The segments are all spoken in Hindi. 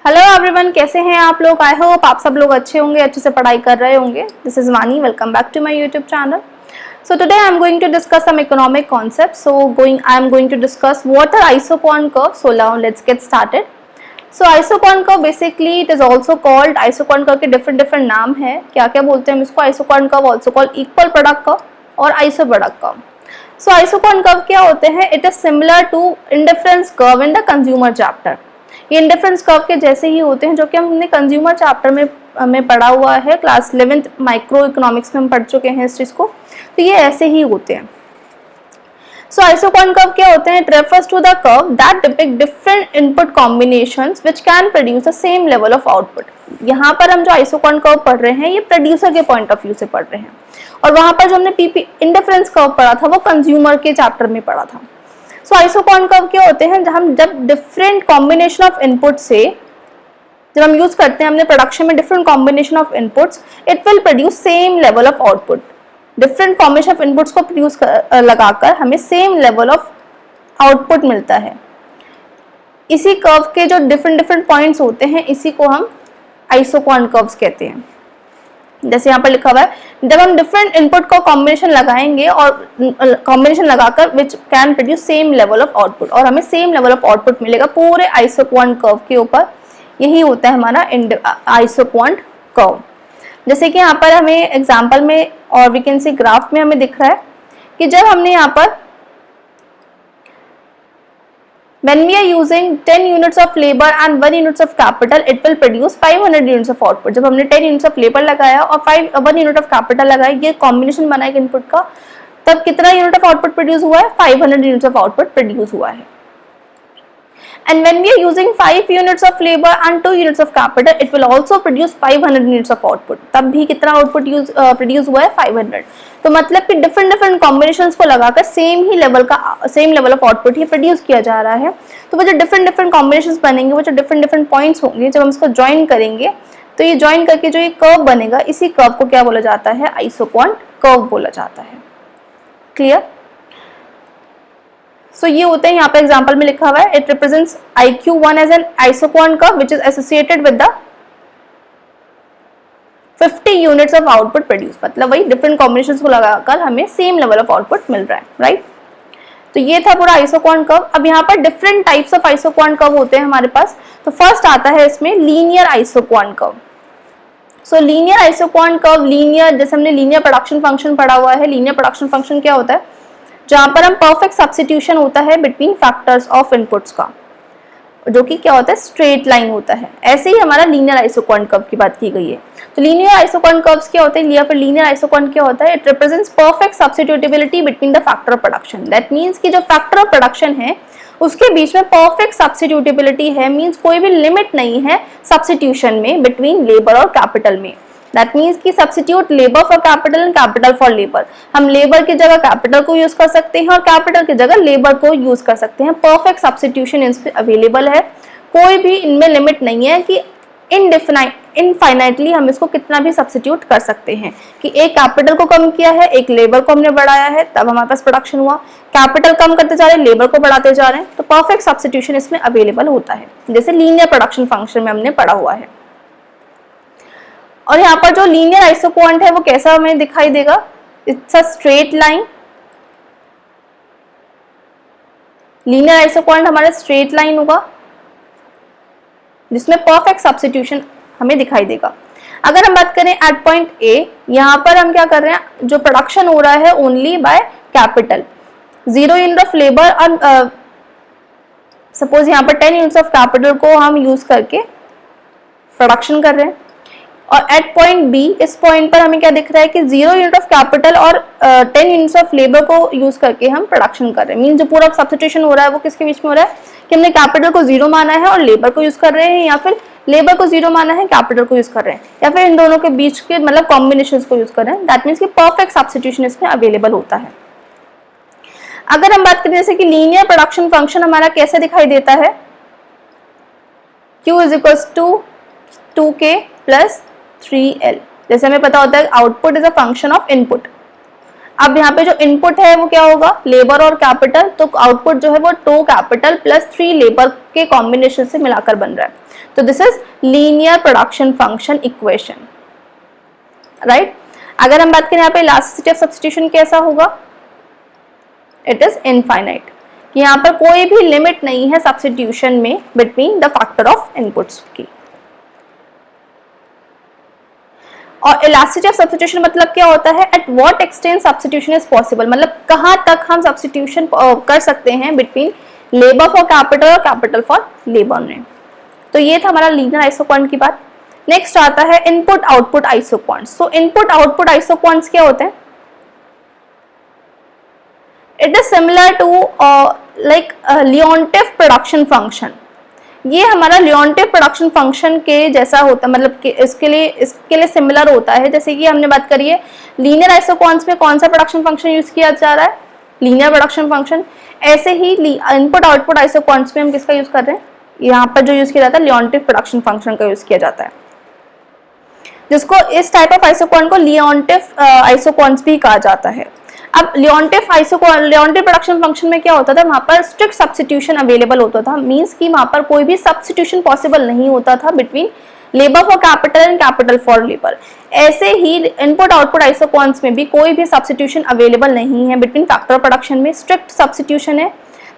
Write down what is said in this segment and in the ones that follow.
हेलो एवरीवन, कैसे हैं आप लोग। आई होप आप सब लोग अच्छे होंगे, अच्छे से पढ़ाई कर रहे होंगे। This is Vani, welcome back to my YouTube channel. So today I am going to discuss some economic concepts. I am going to discuss what are isoquant curves. So now let's get started. So isoquant curve basically it is also called isoquant curve के different नाम है। क्या क्या बोलते हैं हम इसको? isoquant curve also called equal product curve और iso product curve. So isoquant curve क्या होते हैं? It is similar to indifference curve in the consumer chapter. ये इंडिफरेंस कर्व के जैसे ही होते हैं जो कि हमने कंज्यूमर चैप्टर में पढ़ा हुआ है। क्लास 11th माइक्रो इकोनॉमिक्स में हम पढ़ चुके हैं इस चीज को। तो ये ऐसे ही होते हैं। सो आइसोक्वांट कर्व क्या होते हैं? It refers to the curve that depict different input combinations which can produce the same level of output. यहाँ पर हम जो आइसोक्वांट कर्व पढ़ रहे हैं ये प्रोड्यूसर के पॉइंट ऑफ व्यू से पढ़ रहे हैं, और वहां पर जो हमने पीपी इंडिफरेंस कर्व पढ़ा था वो कंज्यूमर के चैप्टर में पढ़ा था। सो आइसोक्वांट कर्व क्या होते हैं? जब डिफरेंट कॉम्बिनेशन ऑफ इनपुट से जब हम यूज करते हैं हमने प्रोडक्शन में different combination of inputs, it will produce same level of output. Different combination of inputs को प्रोड्यूस लगाकर हमें सेम लेवल ऑफ आउटपुट मिलता है। इसी कर्व के जो डिफरेंट पॉइंट्स होते हैं इसी को हम आइसोक्वांट कर्व्स कहते हैं। जैसे यहाँ पर लिखा हुआ है, जब हम डिफरेंट इनपुट को कॉम्बिनेशन लगाएंगे और कॉम्बिनेशन लगाकर which can produce same level of output, और हमें सेम लेवल ऑफ आउटपुट मिलेगा पूरे आइसोक्वांट कर्व के ऊपर। यही होता है हमारा आइसोक्वांट कर्व। जैसे कि यहाँ पर हमें एग्जांपल में और वी कैन सी ग्राफ में हमें दिख रहा है कि जब हमने यहाँ पर when we are using 10 units of labor and 1 units of capital, it will produce 500 units of output. जब हमने 10 units of labor लगाया और 1 unit of capital लगाया, ये कॉम्बिनेशन बना है इनपुट का, तब कितना यूनिट ऑफ आउटपुट प्रोड्यूस हुआ है? 500 यूनिट्स ऑफ आउटपुट प्रोड्यूस हुआ है। And when we are using 5 units of labor and 2 units of capital, it will also produce 500 units of output. तब भी कितना आउटपुट प्रोड्यूस हुआ है? 500। तो मतलब कि डिफरेंट कॉम्बिनेशंस को लगाकर same level of output he produce किया जा रहा है। तो वो जो डिफरेंट कॉम्बिनेशंस बनेंगे, वो जो डिफरेंट पॉइंट्स होंगे, जब हम इसको ज्वाइन करेंगे तो ये ज्वाइन करके जो ये कर्व बनेगा, इसी कर्व को क्या बोला जाता है? आइसोक्वांट कर्व बोला जाता है। क्लियर? सो ये होते हैं, यहाँ पे एग्जांपल में लिखा हुआ है, it represents IQ1 as an isoquant curve which is associated with the 50 units of output produce. मतलब वही डिफरेंट कॉम्बिनेशंस को लगाकर हमें सेम लेवल ऑफ आउटपुट मिल रहा है, राइट? तो ये था पूरा आइसोक्वांट कर्व। अब यहाँ पर different types of isoquant curve होते हैं हमारे पास। तो फर्स्ट आता है इसमें लीनियर आइसोक्वांट कर्व। सो लीनियर आइसोक्वांट कर्व, लीनियर, जैसे हमने लीनियर प्रोडक्शन फंक्शन पढ़ा हुआ है। लीनियर प्रोडक्शन फंक्शन क्या होता है? जहां पर हम परफेक्ट सब्स्टिट्यूशन होता है बिटवीन फैक्टर्स ऑफ इनपुट्स का, जो कि क्या होता है? स्ट्रेट लाइन होता है। ऐसे ही हमारा लीनियर आइसोक्वांट कर्व की बात की गई है। तो लीनियर आइसोक्वांट कर्व्स क्या होते हैं, या फिर लीनियर आइसोक्वांट क्या होता है? It represents perfect substitutability between the factor of production. That means कि जो फैक्टर ऑफ प्रोडक्शन है उसके बीच में परफेक्ट सब्स्टिट्यूटेबिलिटी है। मींस कोई भी लिमिट नहीं है सब्स्टिट्यूशन में बिटवीन लेबर और कैपिटल में। दैट मीन्स कि substitute labour for capital and capital for labour. हम लेबर की जगह कैपिटल को यूज कर सकते हैं और कैपिटल की जगह लेबर को यूज कर सकते हैं। परफेक्ट सब्स्टिट्यूशन इसमें अवेलेबल है। कोई भी इनमें लिमिट नहीं है कि इनफाइनाइटली हम इसको कितना भी सब्स्टिट्यूट कर सकते हैं, कि एक कैपिटल को कम किया है, एक लेबर को हमने बढ़ाया है, तब हमारे पास प्रोडक्शन हुआ। कैपिटल कम करते जा रहे हैं, लेबर को बढ़ाते जा रहे हैं, तो परफेक्ट सब्स्टिट्यूशन इसमें अवेलेबल होता है, जैसे लीनियर प्रोडक्शन फंक्शन में हमने पढ़ा हुआ है। और यहाँ पर जो लीनियर आइसोक्वांट है वो कैसा हमें दिखाई देगा? It's a straight line. Linear isoquant हमारा स्ट्रेट लाइन होगा जिसमें परफेक्ट सब्स्टिट्यूशन हमें दिखाई देगा। अगर हम बात करें एट पॉइंट ए, यहाँ पर हम क्या कर रहे हैं? जो प्रोडक्शन हो रहा है only by capital, 0 unit of labour, और सपोज यहाँ पर 10 यूनिट्स ऑफ कैपिटल को हम यूज करके प्रोडक्शन कर रहे हैं। और एट पॉइंट बी, इस पॉइंट पर हमें क्या दिख रहा है कि 0 यूनिट ऑफ कैपिटल और 10 यूनिट्स ऑफ लेबर को यूज करके हम प्रोडक्शन कर रहे हैं। मीन जो पूरा सब्स्टिट्यूशन हो रहा है वो किसके बीच में हो रहा है? कि हमने कैपिटल को 0 माना है और लेबर को यूज कर रहे हैं, या फिर लेबर को 0 माना है, कैपिटल को यूज कर रहे हैं, या फिर इन दोनों के बीच के मतलब कॉम्बिनेशन को यूज कर रहे हैं। दैट मीन्स कि परफेक्ट सब्स्टिट्यूशन इसमें अवेलेबल होता है। अगर हम बात करें जैसे कि लीनियर प्रोडक्शन फंक्शन हमारा कैसे दिखाई देता है? Q is equals to 2K plus 3L। जैसे हमें पता होता है output is a function of input. अब यहाँ पे जो इनपुट है वो क्या होगा? लेबर और कैपिटल। तो आउटपुट जो है वो 2 कैपिटल प्लस 3 लेबर के कॉम्बिनेशन से मिलाकर बन रहा है। तो this is linear production function equation, right. अगर हम बात करें यहाँ पे इलास्टिसिटी ऑफ सब्स्टिट्यूशन कैसा होगा, इट इज इनफाइनाइट, कि यहाँ पर कोई भी लिमिट नहीं है सब्स्टिट्यूशन में between the factor of inputs की। और इलास्टिसिटी ऑफ सब्स्टिट्यूशन मतलब क्या होता है, at what extent substitution is possible, मतलब कहाँ तक हम सब्स्टिट्यूशन कर सकते हैं बिटवीन लेबर फॉर कैपिटल और कैपिटल फॉर लेबर में। तो ये था हमारा लीनियर आइसोक्वांट की बात। नेक्स्ट आता है input output isoquants. So input output isoquants क्या होते हैं, it is similar to like Leontief production function. ये हमारा लियोनटिव प्रोडक्शन फंक्शन के जैसा होता है, मतलब कि इसके लिए सिमिलर होता है। जैसे कि हमने बात करी है लीनियर आइसोक्वांट्स में कौन सा प्रोडक्शन फंक्शन यूज किया जा रहा है, लीनियर प्रोडक्शन फंक्शन। ऐसे ही इनपुट आउटपुट आइसोक्वांट्स में हम किसका यूज कर रहे हैं, यहाँ पर जो यूज किया जाता है लियोनटिव प्रोडक्शन फंक्शन का यूज किया जाता है, जिसको इस टाइप ऑफ आइसोक्वांट को लियोनटिव आइसोक्वांट्स भी कहा जाता है। अब लियोनटिव प्रोडक्शन फंक्शन में क्या होता था, वहां पर स्ट्रिक्ट सब्स्टिट्यूशन अवेलेबल होता था, मींस कि वहां पर कोई भी सब्स्टिट्यूशन पॉसिबल नहीं होता था between labour for capital and capital for labour. ऐसे ही इनपुट आउटपुट आइसोक्वांट्स में भी कोई भी सब्स्टिट्यूशन अवेलेबल नहीं है बिटवीन फैक्टर प्रोडक्शन में, स्ट्रिक्ट सब्स्टिट्यूशन है।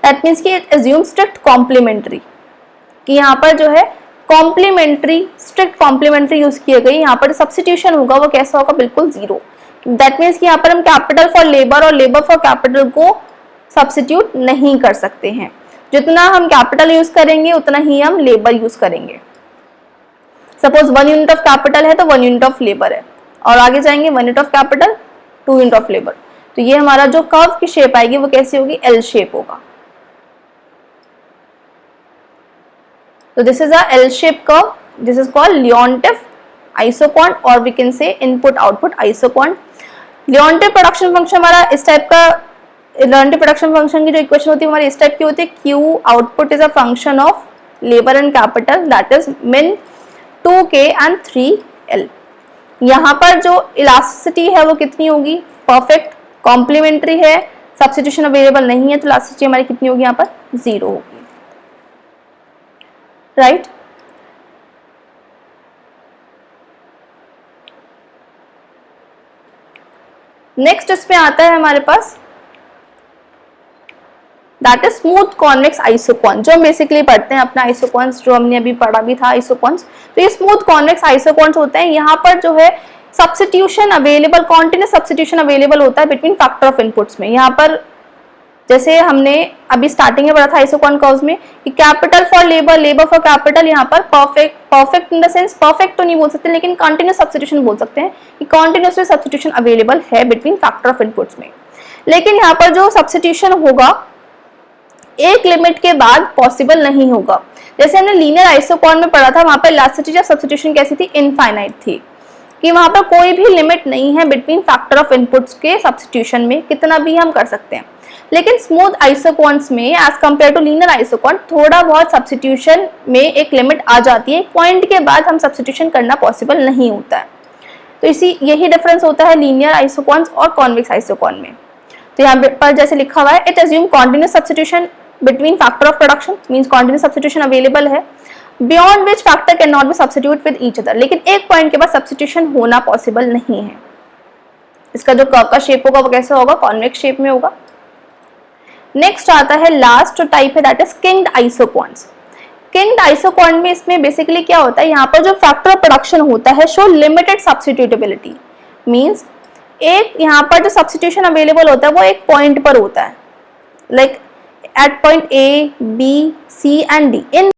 दैट मीन्स कि इट एज्यूम स्ट्रिक्ट कॉम्प्लीमेंट्री, कि यहाँ पर जो है कॉम्प्लीमेंट्री, स्ट्रिक्ट कॉम्प्लीमेंट्री यूज किए गई। यहाँ पर सब्स्टिट्यूशन होगा वो कैसा होगा, बिल्कुल जीरो। दैट मीन्स कि यहाँ पर हम कैपिटल फॉर लेबर और लेबर फॉर कैपिटल को सब्स्टिट्यूट नहीं कर सकते हैं। जितना हम कैपिटल यूज करेंगे उतना ही हम लेबर यूज करेंगे। सपोज 1 यूनिट ऑफ कैपिटल है तो 1 यूनिट ऑफ लेबर है, और आगे जाएंगे 1 unit of capital 2 unit of labour. तो ये हमारा जो कर्व की शेप आएगी वो कैसी होगी, एल शेप होगा। So this is a L-shaped curve. This is called Leontief isoquant, or we can say input-output isoquant. Leontief production function हमारा इस टाइप का, Leontief production function की जो इक्वेशन होती है हमारी इस टाइप की होती है, Q output is a function of labor and capital, that is min 2K and 3L. यहाँ पर जो इलास्टिसिटी है वो कितनी होगी, परफेक्ट कॉम्प्लीमेंट्री है, सब्स्टिट्यूशन अवेलेबल नहीं है, तो इलास्टिसिटी हमारी कितनी होगी, यहाँ पर 0 होगी, राइट। नेक्स्ट इसमें आता है हमारे पास that is smooth convex isoquant, जो हम बेसिकली पढ़ते हैं अपना आइसोक्वांट्स, जो हमने अभी पढ़ा भी था आइसोक्वांट्स। तो ये स्मूथ कॉन्वेक्स आइसोक्वांट्स होते हैं। यहाँ पर जो है substitution available, continuous substitution available होता है बिटवीन फैक्टर ऑफ इनपुट्स में। यहाँ पर जैसे हमने अभी स्टार्टिंग में पढ़ा था आइसोक्वांट कर्व्स में कि capital for labour, labour for capital, यहाँ पर perfect in the sense, perfect तो नहीं बोल सकते लेकिन कंटिन्यूस सब्स्टिट्यूशन बोल सकते हैं कि कंटिन्यूसली सब्स्टिट्यूशन अवेलेबल है बिटवीन फैक्टर ऑफ इनपुट्स में। लेकिन यहाँ पर जो सब्स्टिट्यूशन होगा एक लिमिट के बाद पॉसिबल नहीं होगा। जैसे हमने लीनियर आइसोक्वांट में पढ़ा था, वहां पर इलास्टिसिटी ऑफ सब्स्टिट्यूशन कैसी थी, इनफाइनाइट थी, कि वहां पर कोई भी लिमिट नहीं है बिटवीन फैक्टर ऑफ इनपुट्स के सब्स्टिट्यूशन में, कितना भी हम कर सकते हैं। लेकिन स्मूथ आइसोक्वांट्स में as compare to linear isoquant थोड़ा बहुत सब्स्टिट्यूशन में एक लिमिट आ जाती है, पॉइंट के बाद हम सब्स्टिट्यूशन करना पॉसिबल नहीं होता है। तो यही डिफरेंस होता है लीनियर आइसोक्वांट्स और कॉन्वेक्स आइसोक्वांट में। तो यहाँ पर जैसे लिखा हुआ है, it assume continuous substitution between factor of production, means continuous substitution available है, beyond which factor can not be substitute with each other. लेकिन एक पॉइंट के बाद सब्स्टिट्यूशन होना पॉसिबल नहीं है। इसका जो कर्व का शेप होगा वो कैसा होगा, कॉन्वेक्स शेप में होगा। नेक्स्ट आता है लास्ट टाइप है, दैट इज किंग्ड आइसोक्वांट्स। किंग्ड आइसोक्वांट में इसमें बेसिकली क्या होता है, यहाँ पर जो फैक्टर ऑफ प्रोडक्शन होता है शो लिमिटेड सब्स्टिट्यूटेबिलिटी, मींस एक यहाँ पर जो सब्स्टिट्यूशन अवेलेबल होता है वो एक पॉइंट पर होता है, like at point A, B, C and D। In